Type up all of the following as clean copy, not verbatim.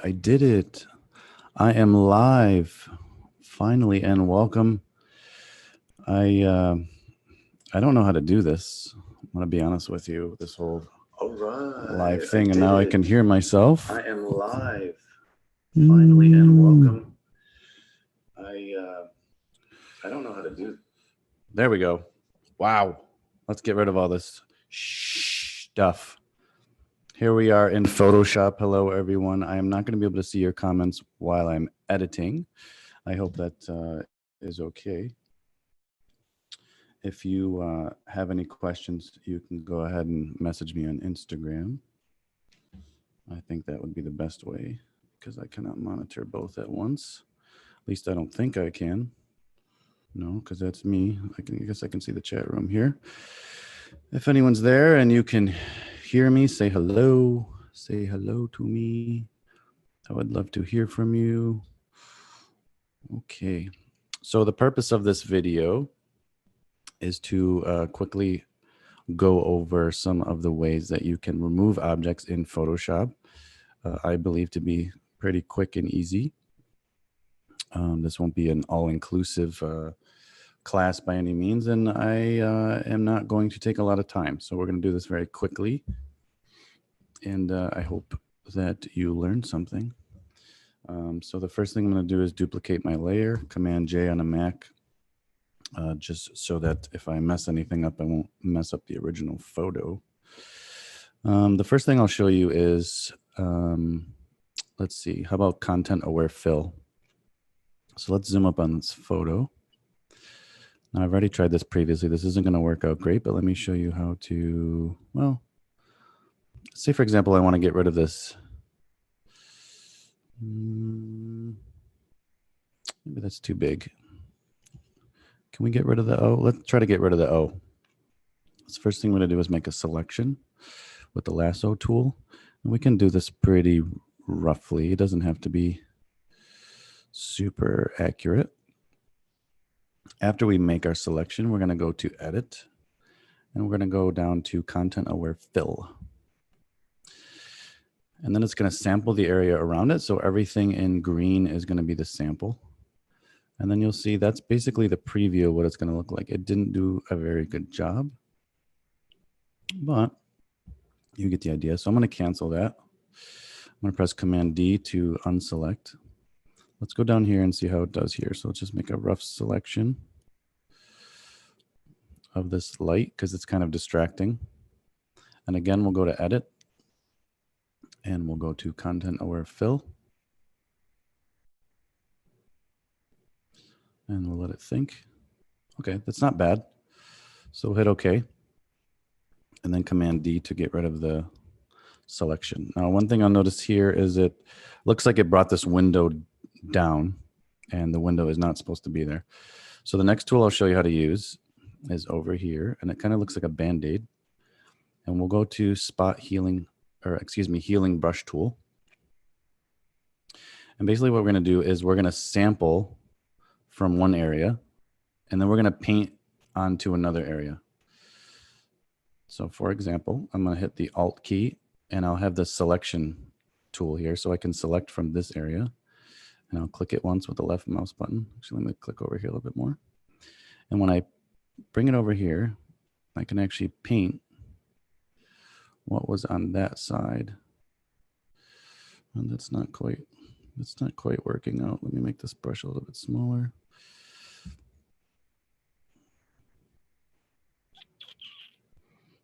I did it. I am live finally, and welcome. I uh, I don't know how to do this. I'm gonna be honest with you. This whole All right, live I thing, and did now I it. can hear myself. I am live finally, and welcome. I don't know how to do. There we go. Wow. Let's get rid of all this stuff. Here we are in Photoshop. Hello, everyone. I am not going to be able to see your comments while I'm editing. I hope that is okay. If you have any questions, you can go ahead and message me on Instagram. I think that would be the best way because I cannot monitor both at once. At least I don't think I can. No, because that's me. I guess I can see the chat room here. If anyone's there and you can hear me, say hello. Say hello to me. I would love to hear from you. Okay. So the purpose of this video is to quickly go over some of the ways that you can remove objects in Photoshop. I believe to be pretty quick and easy. This won't be an all-inclusive class by any means, and I am not going to take a lot of time. So we're going to do this very quickly, and I hope that you learned something. So the first thing I'm going to do is duplicate my layer, Command J on a Mac, just so that if I mess anything up, I won't mess up the original photo. The first thing I'll show you is, let's see, how about content aware fill? So let's zoom up on this photo. Now I've already tried this previously. This isn't going to work out great, but let me show you how to, well, say for example, I want to get rid of this. Maybe that's too big. Can we get rid of the O? Let's try to get rid of the O. So the first thing we're going to do is make a selection with the lasso tool. And we can do this pretty roughly. It doesn't have to be super accurate. After we make our selection, we're going to go to edit and we're going to go down to content aware fill. And then it's going to sample the area around it. So everything in green is going to be the sample. And then you'll see that's basically the preview of what it's going to look like. It didn't do a very good job, but you get the idea. So I'm going to cancel that. I'm going to press Command D to unselect. Let's go down here and see how it does here. So let's just make a rough selection of this light because it's kind of distracting. And again, we'll go to edit and we'll go to content aware fill. And we'll let it think. Okay, that's not bad. So we'll hit OK. And then Command D to get rid of the selection. Now, one thing I'll notice here is it looks like it brought this window down and the window is not supposed to be there. So the next tool I'll show you how to use is over here, and it kind of looks like a Band-Aid. And we'll go to spot healing, or excuse me, healing brush tool. And basically what we're going to do is we're going to sample from one area, and then we're going to paint onto another area. So for example, I'm going to hit the Alt key, and I'll have the selection tool here. So I can select from this area, and I'll click it once with the left mouse button. Actually, let me click over here a little bit more. And when I bring it over here, I can actually paint what was on that side. And that's not quite working out. Let me make this brush a little bit smaller.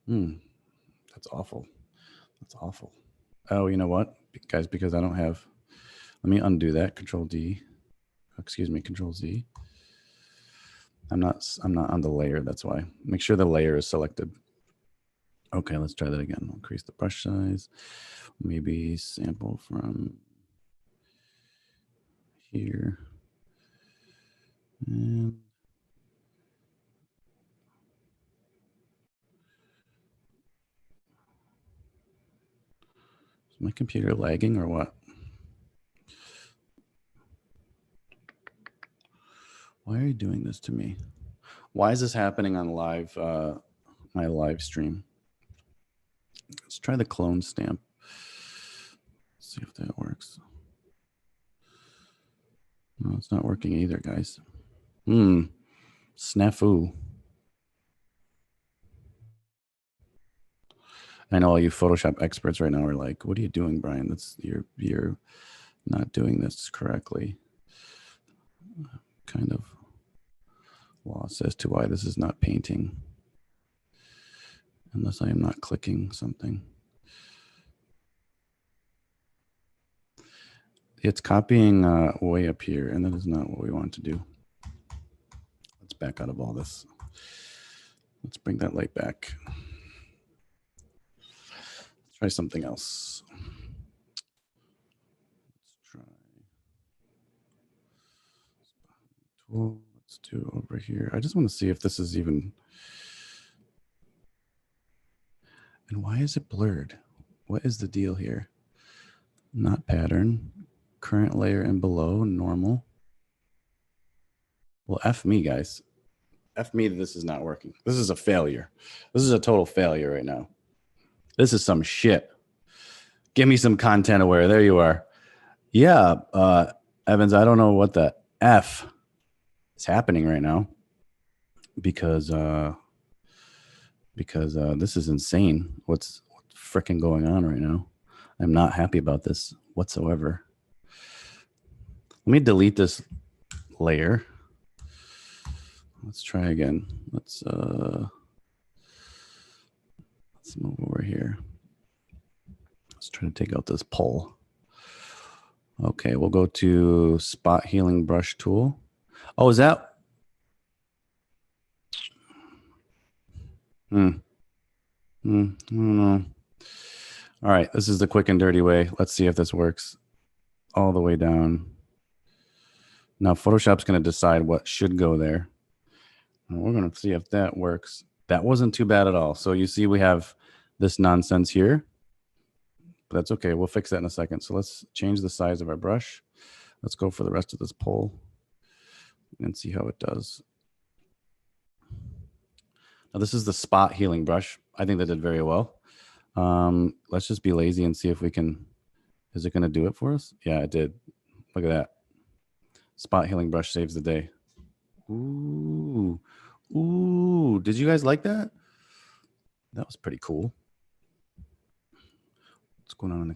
That's awful. That's awful. Oh, you know what, guys, because I don't have, let me undo that, Control D, excuse me, Control Z. I'm not on the layer, that's why. Make sure the layer is selected. Okay, let's try that again. Increase the brush size, maybe sample from here. And is my computer lagging or what? Why are you doing this to me? Why is this happening on live, my live stream? Let's try the clone stamp. See if that works. No, it's not working either, guys. Snafu. I know all you Photoshop experts right now are like, "What are you doing, Brian? That's you're not doing this correctly." Kind of lost as to why this is not painting, unless I am not clicking something. It's copying way up here, and that is not what we want to do. Let's back out of all this. Let's bring that light back. Let's try something else. Let's try tool. Let's do over here. I just want to see if this is even. And why is it blurred? What is the deal here? Not pattern. Current layer and below, normal. Well, F me, guys. F me that this is not working. This is a failure. This is a total failure right now. This is some shit. Give me some content aware. There you are. Yeah, Evans, I don't know what the F is happening right now because this is insane. What's freaking going on right now? I'm not happy about this whatsoever. Let me delete this layer. Let's try again. Let's move over here. Let's try to take out this pole. Okay, we'll go to spot healing brush tool. Oh, is that? I don't know. All right, this is the quick and dirty way. Let's see if this works. All the way down. Now Photoshop's going to decide what should go there. And we're going to see if that works. That wasn't too bad at all. So you see we have this nonsense here. But that's okay. We'll fix that in a second. So let's change the size of our brush. Let's go for the rest of this pole and see how it does. Now this is the spot healing brush. I think that did very well. Let's just be lazy and see if we can. Is it going to do it for us? Yeah, it did. Look at that. Spot healing brush saves the day. Ooh. Ooh. Did you guys like that? That was pretty cool. What's going on in the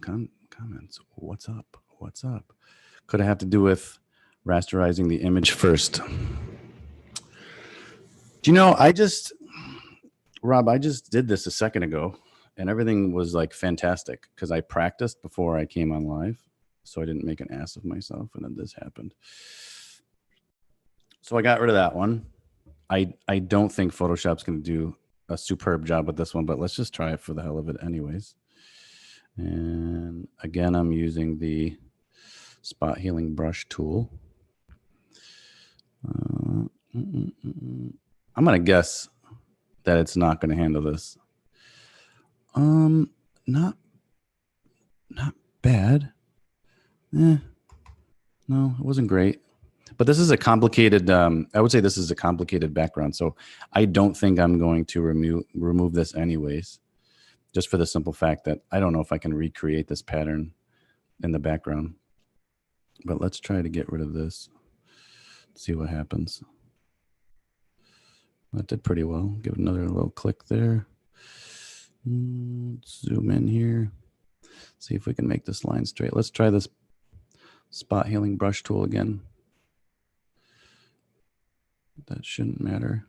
comments? What's up? What's up? Could it have to do with rasterizing the image first? Do you know, Rob, I just did this a second ago and everything was like fantastic because I practiced before I came on live. So I didn't make an ass of myself and then this happened. So I got rid of that one. I don't think Photoshop's going to do a superb job with this one, but let's just try it for the hell of it anyways. And again, I'm using the spot healing brush tool. I'm going to guess that it's not going to handle this. Not bad. No, it wasn't great. But this is a complicated, I would say this is a complicated background. So I don't think I'm going to remove this anyways, just for the simple fact that I don't know if I can recreate this pattern in the background. But let's try to get rid of this. See what happens. That did pretty well. Give it another little click there. Zoom in here. See if we can make this line straight. Let's try this spot healing brush tool again. That shouldn't matter.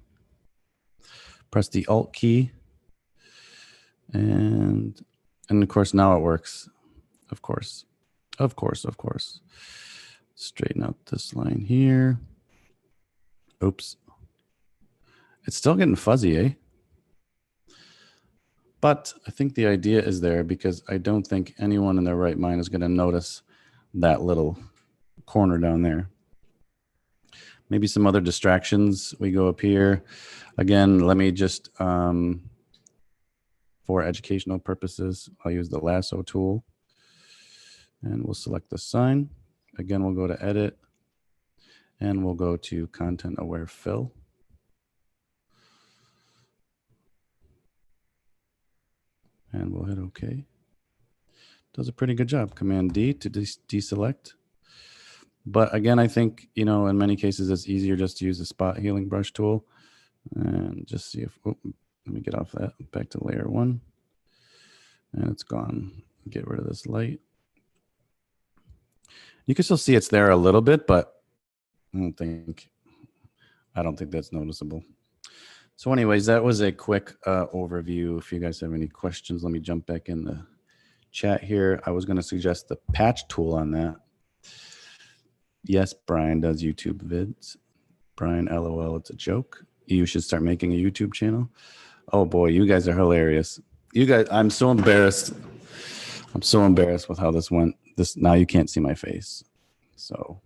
Press the Alt key. And of course, now it works. Of course. Straighten out this line here. Oops. It's still getting fuzzy, eh? But I think the idea is there because I don't think anyone in their right mind is going to notice that little corner down there. Maybe some other distractions. We go up here. Again, let me just, for educational purposes, I'll use the lasso tool. And we'll select the sign. Again, we'll go to edit. And we'll go to content aware fill. And we'll hit OK. Does a pretty good job. Command D to deselect. But again, I think, you know, in many cases, it's easier just to use the spot healing brush tool and just see if, oh, let me get off that, back to layer 1. And it's gone. Get rid of this light. You can still see it's there a little bit, but I don't think that's noticeable. So anyways, that was a quick overview. If you guys have any questions, let me jump back in the chat here. I was going to suggest the patch tool on that. Yes, Brian does YouTube vids. Brian, LOL, it's a joke. You should start making a YouTube channel. Oh boy, you guys are hilarious. You guys, I'm so embarrassed. I'm so embarrassed with how this went. Now you can't see my face. So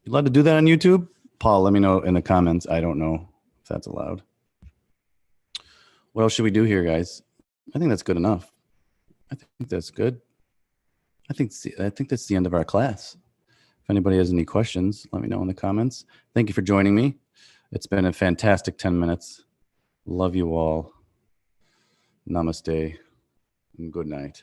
you allowed to do that on YouTube? Paul, let me know in the comments. I don't know if that's allowed. What else should we do here, guys? I think that's good enough. I think that's good. I think that's the end of our class. If anybody has any questions, let me know in the comments. Thank you for joining me. It's been a fantastic 10 minutes. Love you all. Namaste and good night.